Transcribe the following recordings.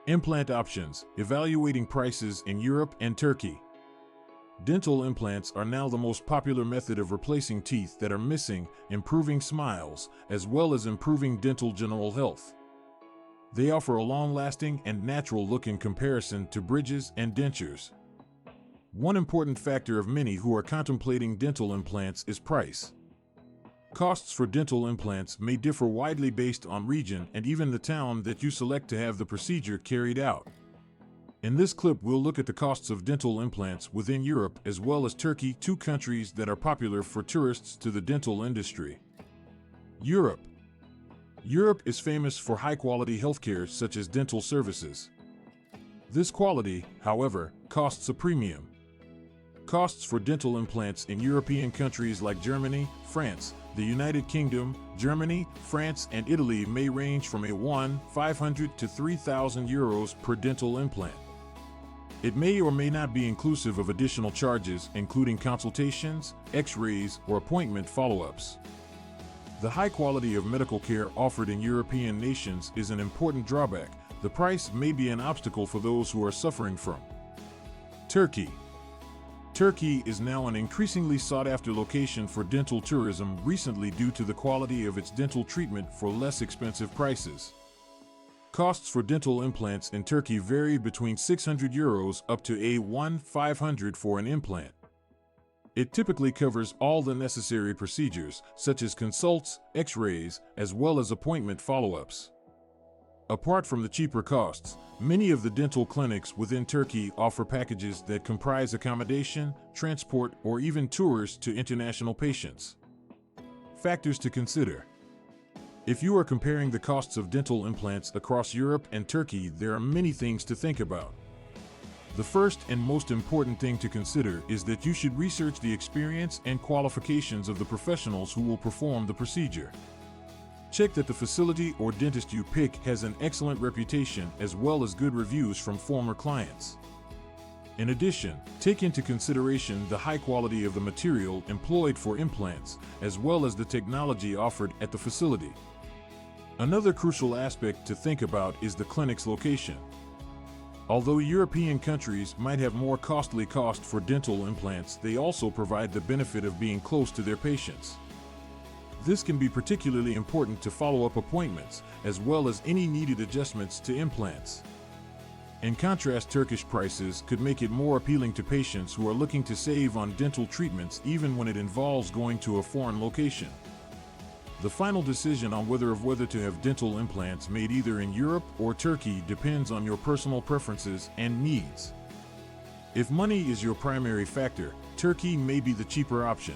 Implant options, evaluating prices in Europe and Turkey. Dental implants are now the most popular method of replacing teeth that are missing, improving smiles, as well as improving dental general health. They offer a long-lasting and natural look in comparison to bridges and dentures. One important factor of many who are contemplating dental implants is price. Costs for dental implants may differ widely based on region and even the town that you select to have the procedure carried out. In this clip, we'll look at the costs of dental implants within Europe as well as Turkey, two countries that are popular for tourists to the dental industry. Europe. Europe is famous for high-quality healthcare such as dental services. This quality, however, costs a premium. Costs for dental implants in European countries like Germany, France, the United Kingdom, Germany, France, and Italy may range from €1,500 to €3,000 per dental implant. It may or may not be inclusive of additional charges, including consultations, x-rays, or appointment follow-ups. The high quality of medical care offered in European nations is an important drawback. The price may be an obstacle for those who are suffering from. Turkey. Turkey is now an increasingly sought-after location for dental tourism recently due to the quality of its dental treatment for less expensive prices. Costs for dental implants in Turkey vary between €600 up to €1,500 for an implant. It typically covers all the necessary procedures, such as consults, x-rays, as well as appointment follow-ups. Apart from the cheaper costs, many of the dental clinics within Turkey offer packages that comprise accommodation, transport, or even tours to international patients. Factors to consider. If you are comparing the costs of dental implants across Europe and Turkey, there are many things to think about. The first and most important thing to consider is that you should research the experience and qualifications of the professionals who will perform the procedure. Check that the facility or dentist you pick has an excellent reputation as well as good reviews from former clients. In addition, take into consideration the high quality of the material employed for implants, as well as the technology offered at the facility. Another crucial aspect to think about is the clinic's location. Although European countries might have more costly costs for dental implants, they also provide the benefit of being close to their patients. This can be particularly important to follow-up appointments, as well as any needed adjustments to implants. In contrast, Turkish prices could make it more appealing to patients who are looking to save on dental treatments even when it involves going to a foreign location. The final decision on whether to have dental implants made either in Europe or Turkey depends on your personal preferences and needs. If money is your primary factor, Turkey may be the cheaper option.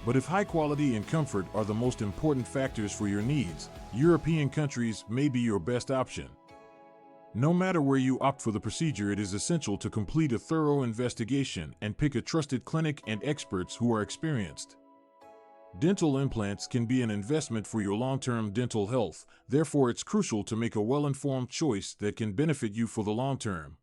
But if high quality and comfort are the most important factors for your needs, European countries may be your best option. No matter where you opt for the procedure, it is essential to complete a thorough investigation and pick a trusted clinic and experts who are experienced. Dental implants can be an investment for your long-term dental health, therefore it's crucial to make a well-informed choice that can benefit you for the long term.